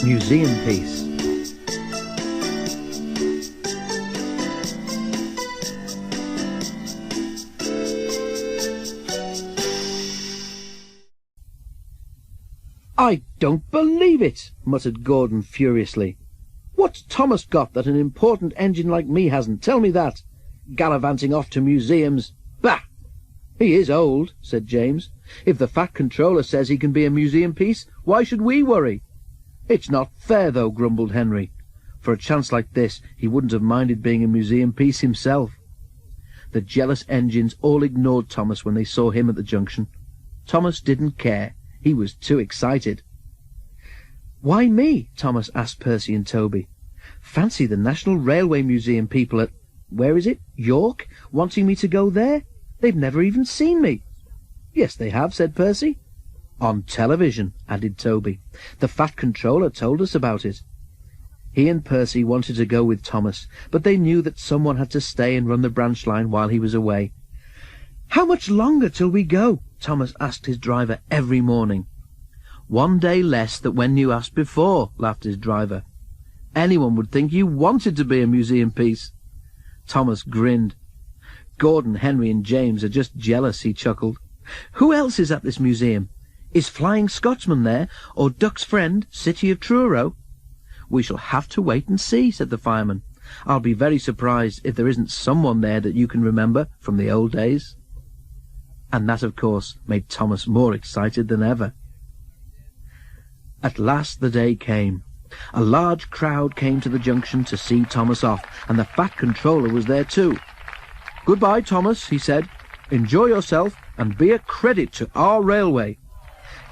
museum piece. "I don't believe it," muttered Gordon furiously. "What's Thomas got that an important engine like me hasn't? Tell me that. Gallivanting off to museums. Bah!" "He is old," said James. "If the Fat Controller says he can be a museum piece, why should we worry?" "It's not fair, though," grumbled Henry. For a chance like this, he wouldn't have minded being a museum piece himself. The jealous engines all ignored Thomas when they saw him at the junction. Thomas didn't care. He was too excited. "Why me?" Thomas asked Percy and Toby. "Fancy the National Railway Museum people at, where is it, York, wanting me to go there? They've never even seen me." "Yes, they have," said Percy. "On television," added Toby. "The Fat Controller told us about it." He and Percy wanted to go with Thomas, but they knew that someone had to stay and run the branch line while he was away. "How much longer till we go?" Thomas asked his driver every morning. "1 day less than when you asked before," laughed his driver. "Anyone would think you wanted to be a museum piece." Thomas grinned. "Gordon, Henry and James are just jealous," he chuckled. "Who else is at this museum? Is Flying Scotsman there, or Duck's friend, City of Truro?" "We shall have to wait and see," said the fireman. "I'll be very surprised if there isn't someone there that you can remember from the old days." And that, of course, made Thomas more excited than ever. At last the day came. A large crowd came to the junction to see Thomas off, and the Fat Controller was there too. "Goodbye, Thomas," he said. "Enjoy yourself, and be a credit to our railway."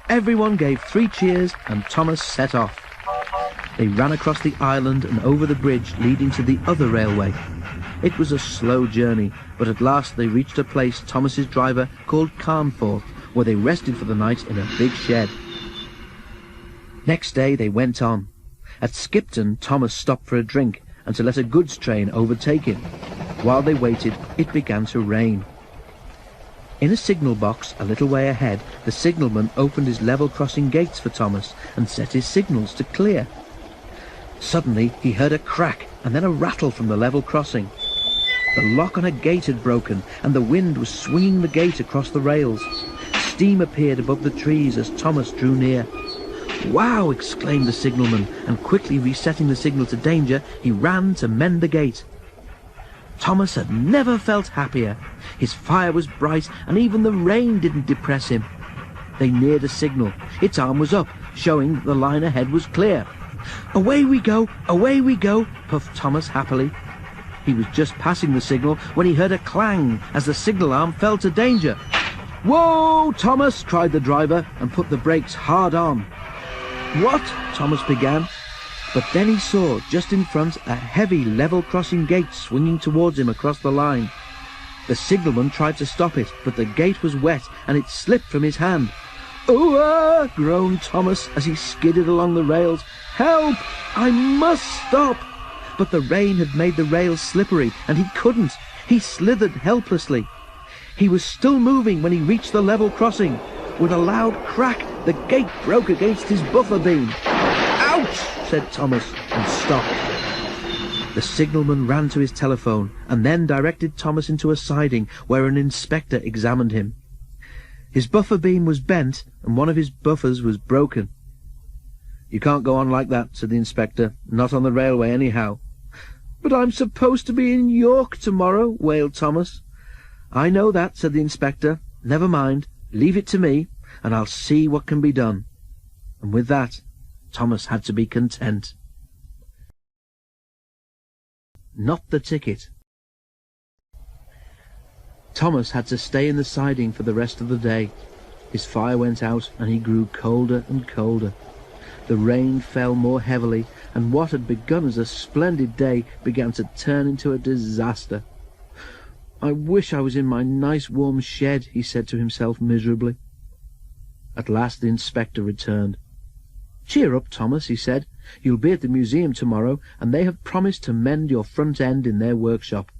Everyone gave 3 cheers, and Thomas set off. They ran across the island and over the bridge leading to the other railway. It was a slow journey, but at last they reached a place Thomas's driver called Carnforth, where they rested for the night in a big shed. Next day they went on. At Skipton, Thomas stopped for a drink and to let a goods train overtake him. While they waited, it began to rain. In a signal box a little way ahead, the signalman opened his level crossing gates for Thomas and set his signals to clear. Suddenly he heard a crack and then a rattle from the level crossing. The lock on a gate had broken, and the wind was swinging the gate across the rails. Steam appeared above the trees as Thomas drew near. "Wow!" exclaimed the signalman, and quickly resetting the signal to danger, he ran to mend the gate. Thomas had never felt happier. His fire was bright, and even the rain didn't depress him. They neared a signal. Its arm was up, showing that the line ahead was clear. "Away we go, puffed Thomas happily. He was just passing the signal when he heard a clang as the signal arm fell to danger. "Whoa, Thomas!" cried the driver, and put the brakes hard on. "What?" Thomas began, but then he saw just in front a heavy level crossing gate swinging towards him across the line. The signalman tried to stop it, but the gate was wet and it slipped from his hand. "Ooh-ah!" groaned Thomas as he skidded along the rails. "Help! I must stop!" But the rain had made the rails slippery, and he couldn't. He slithered helplessly. He was still moving when he reached the level crossing. With a loud crack, the gate broke against his buffer beam. "Ouch!" said Thomas, and stopped. The signalman ran to his telephone, and then directed Thomas into a siding where an inspector examined him. His buffer beam was bent, and one of his buffers was broken. "You can't go on like that," said the inspector. "Not on the railway, anyhow." "But I'm supposed to be in York tomorrow," wailed Thomas. "I know that," said the inspector. "Never mind. Leave it to me, and I'll see what can be done." And with that, Thomas had to be content. Not the ticket. Thomas had to stay in the siding for the rest of the day. His fire went out, and he grew colder and colder. The rain fell more heavily, and what had begun as a splendid day began to turn into a disaster. "I wish I was in my nice warm shed," he said to himself miserably. At last the inspector returned. "Cheer up, Thomas," he said. "You'll be at the museum tomorrow, and they have promised to mend your front end in their workshop."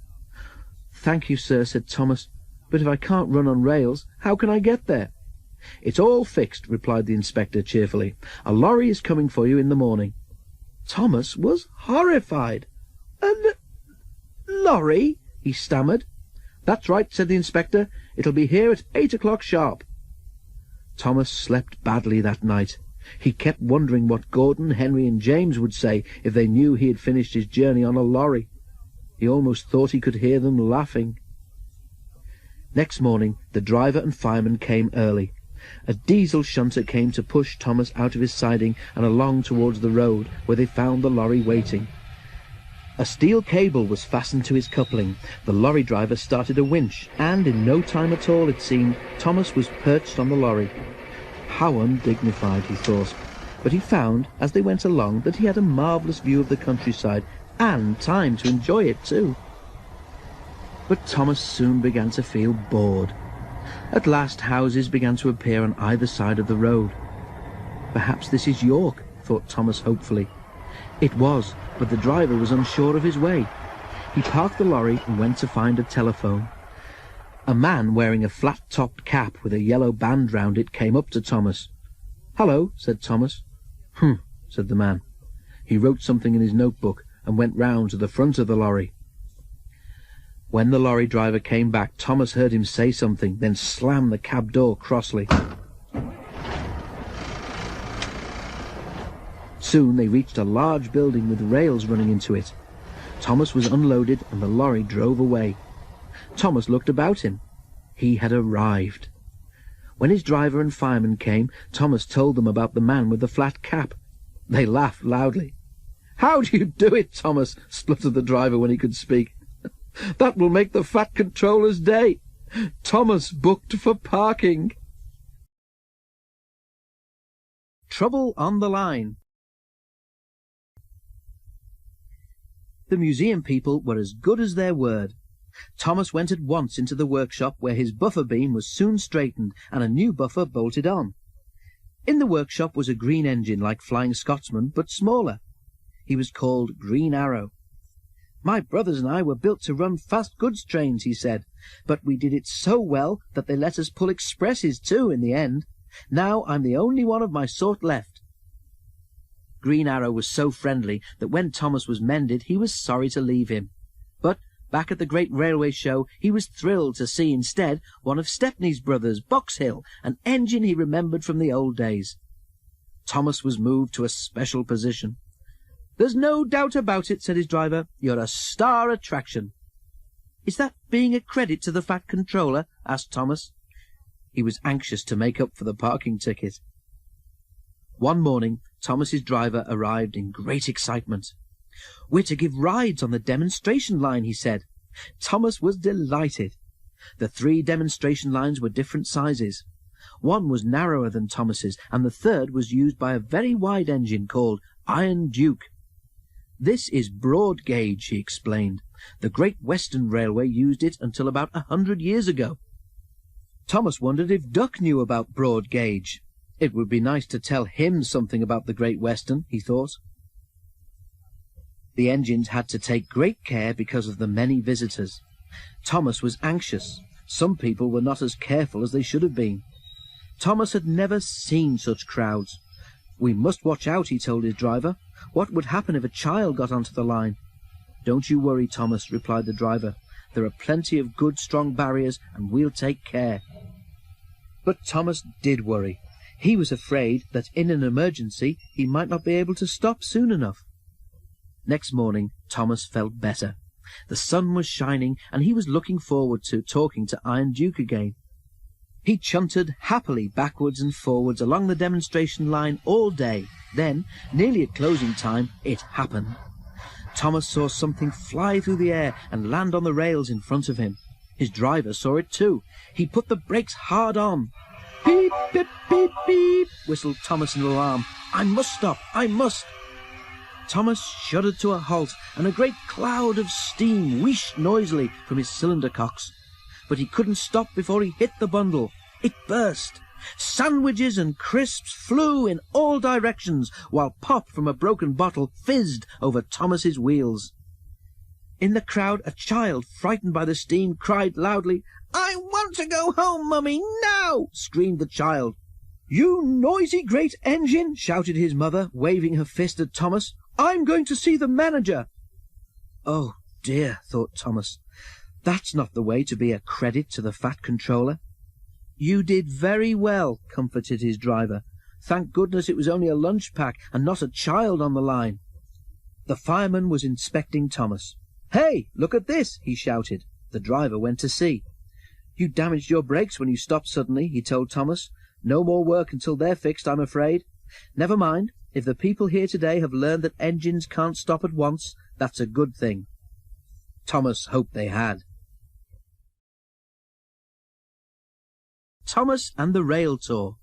"Thank you, sir," said Thomas, "but if I can't run on rails, how can I get there?" "It's all fixed," replied the inspector cheerfully. "A lorry is coming for you in the morning. Thomas was horrified. "A lorry?" he stammered. "That's right," said the inspector. "It'll be here at 8 o'clock sharp." Thomas slept badly that night. He kept wondering what Gordon, Henry and James would say if they knew he had finished his journey on a lorry. He almost thought he could hear them laughing. Next morning the driver and fireman came early. A diesel shunter came to push Thomas out of his siding and along towards the road, where they found the lorry waiting. A steel cable was fastened to his coupling. The lorry driver started a winch, and in no time at all, it seemed, Thomas was perched on the lorry. How undignified, he thought, but he found, as they went along, that he had a marvellous view of the countryside, and time to enjoy it too. But Thomas soon began to feel bored. At last houses began to appear on either side of the road. "Perhaps this is York," thought Thomas hopefully. It was, but the driver was unsure of his way. He parked the lorry and went to find a telephone. A man wearing a flat-topped cap with a yellow band round it came up to Thomas. "Hello," said Thomas. Said the man. He wrote something in his notebook and went round to the front of the lorry. When the lorry driver came back, Thomas heard him say something, then slam the cab door crossly. Soon they reached a large building with rails running into it. Thomas was unloaded and the lorry drove away. Thomas looked about him. He had arrived. When his driver and fireman came, Thomas told them about the man with the flat cap. They laughed loudly. "How do you do it, Thomas?" spluttered the driver when he could speak. "That will make the fat controller's day. Thomas booked for parking." Trouble on the line. The museum people were as good as their word. Thomas went at once into the workshop, where his buffer beam was soon straightened and a new buffer bolted on. In the workshop was a green engine like Flying Scotsman, but smaller. He was called Green Arrow. "My brothers and I were built to run fast goods trains," he said, "but we did it so well that they let us pull expresses too in the end. Now I'm the only one of my sort left." Green Arrow was so friendly that when Thomas was mended he was sorry to leave him. But back at the great railway show he was thrilled to see instead one of Stepney's brothers, Box Hill, an engine he remembered from the old days. Thomas was moved to a special position. "There's no doubt about it," said his driver. "You're a star attraction." "Is that being a credit to the fat controller?" asked Thomas. He was anxious to make up for the parking ticket. One morning Thomas's driver arrived in great excitement. "We're to give rides on the demonstration line," he said. Thomas was delighted. The 3 demonstration lines were different sizes. One was narrower than Thomas's, and the third was used by a very wide engine called Iron Duke. "This is broad gauge," he explained. "The Great Western Railway used it until about 100 years ago." Thomas wondered if Duck knew about broad gauge. It would be nice to tell him something about the Great Western, he thought. The engines had to take great care because of the many visitors. Thomas was anxious. Some people were not as careful as they should have been. Thomas had never seen such crowds. "We must watch out," he told his driver. "What would happen if a child got onto the line?" "Don't you worry, Thomas," replied the driver. "There are plenty of good, strong barriers, and we'll take care." But Thomas did worry. He was afraid that in an emergency he might not be able to stop soon enough. Next morning Thomas felt better. The sun was shining, and he was looking forward to talking to Iron Duke again. He chuntered happily backwards and forwards along the demonstration line all day. Then, nearly at closing time, it happened. Thomas saw something fly through the air and land on the rails in front of him. His driver saw it too. He put the brakes hard on. "Beep, beep, beep, beep," whistled Thomas in alarm. "I must stop, I must." Thomas shuddered to a halt, and a great cloud of steam wheeshed noisily from his cylinder cocks. But he couldn't stop before he hit the bundle. It burst. Sandwiches and crisps flew in all directions, while pop from a broken bottle fizzed over Thomas's wheels. In the crowd, a child, frightened by the steam, cried loudly. "I want to go home, Mummy, now!" screamed the child. "You noisy great engine!" shouted his mother, waving her fist at Thomas. I'm going to see the manager." "Oh dear," thought Thomas. "That's not the way to be a credit to the Fat Controller." "You did very well," comforted his driver. "Thank goodness it was only a lunch pack and not a child on the line." The fireman was inspecting Thomas. "Hey, look at this," he shouted. The driver went to see. "You damaged your brakes when you stopped suddenly," he told Thomas. "No more work until they're fixed, I'm afraid. Never mind. If the people here today have learned that engines can't stop at once, that's a good thing." Thomas hoped they had. Thomas and the Railtour.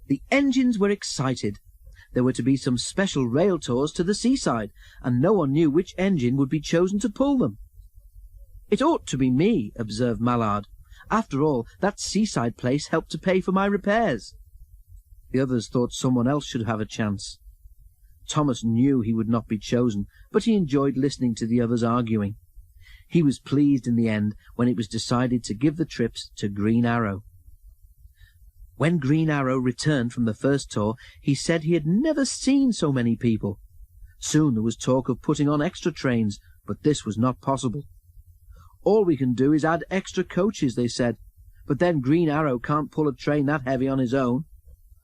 The engines were excited. There were to be some special rail tours to the seaside, and no one knew which engine would be chosen to pull them. "It ought to be me," observed Mallard. "After all, that seaside place helped to pay for my repairs." The others thought someone else should have a chance. Thomas knew he would not be chosen, but he enjoyed listening to the others arguing. He was pleased in the end when it was decided to give the trips to Green Arrow. When Green Arrow returned from the first tour, he said he had never seen so many people. Soon there was talk of putting on extra trains, but this was not possible. "All we can do is add extra coaches," they said. "But then Green Arrow can't pull a train that heavy on his own."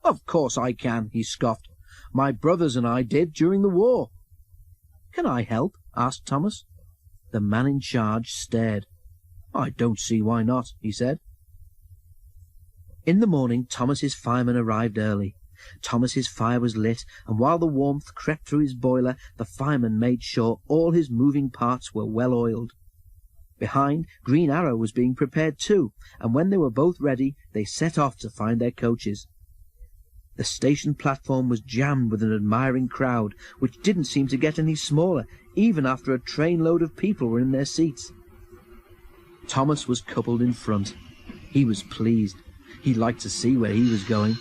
"Of course I can," he scoffed. "My brothers and I did during the war." "Can I help?" asked Thomas. The man in charge stared. "I don't see why not," he said. In the morning Thomas's fireman arrived early. Thomas's fire was lit, and while the warmth crept through his boiler, the fireman made sure all his moving parts were well oiled. Behind, Green Arrow was being prepared too, and when they were both ready, they set off to find their coaches. The station platform was jammed with an admiring crowd, which didn't seem to get any smaller, even after a trainload of people were in their seats. Thomas was coupled in front. He was pleased. He liked to see where he was going.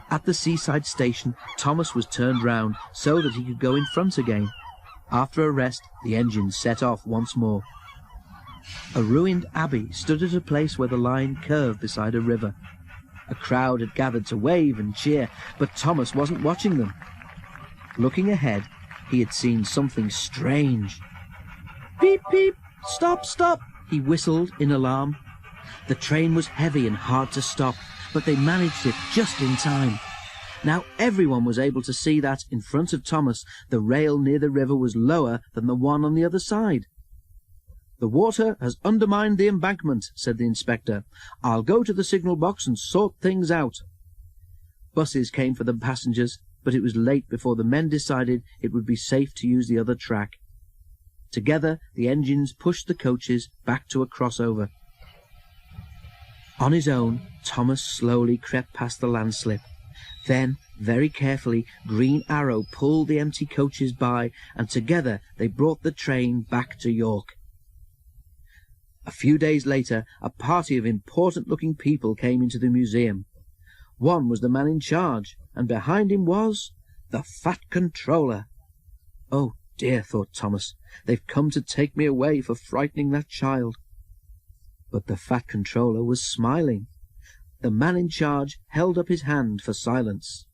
At the seaside station, Thomas was turned round so that he could go in front again. After a rest, the engine set off once more. A ruined abbey stood at a place where the line curved beside a river. A crowd had gathered to wave and cheer, but Thomas wasn't watching them. Looking ahead, he had seen something strange. "Beep, beep! Stop, stop!" he whistled in alarm. The train was heavy and hard to stop, but they managed it just in time. Now everyone was able to see that, in front of Thomas, the rail near the river was lower than the one on the other side. "The water has undermined the embankment," said the inspector. "I'll go to the signal box and sort things out." Buses came for the passengers, but it was late before the men decided it would be safe to use the other track. Together, the engines pushed the coaches back to a crossover. On his own, Thomas slowly crept past the landslip. Then, very carefully, Green Arrow pulled the empty coaches by, and together they brought the train back to York. A few days later, a party of important-looking people came into the museum. One was the man in charge, and behind him was the Fat Controller. "Oh dear," thought Thomas, "they've come to take me away for frightening that child." But the Fat Controller was smiling. The man in charge held up his hand for silence.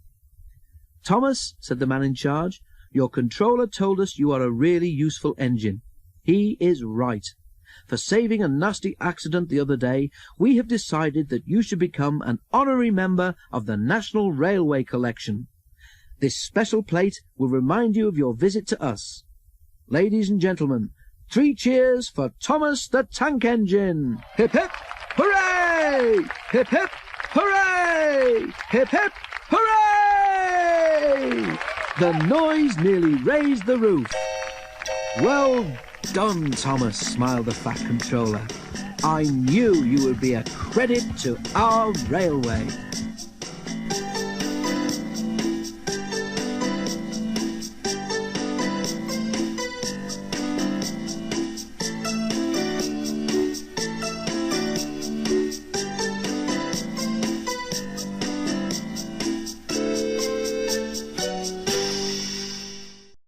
"Thomas," said the man in charge, "your controller told us you are a really useful engine. He is right. For saving a nasty accident the other day, we have decided that you should become an honorary member of the National Railway Collection. This special plate will remind you of your visit to us. Ladies and gentlemen, 3 cheers for Thomas the Tank Engine! Hip hip, hooray! Hip hip, hooray! Hip hip, hooray! The noise nearly raised the roof. "Well done, Thomas," smiled the Fat Controller. "I knew you would be a credit to our railway."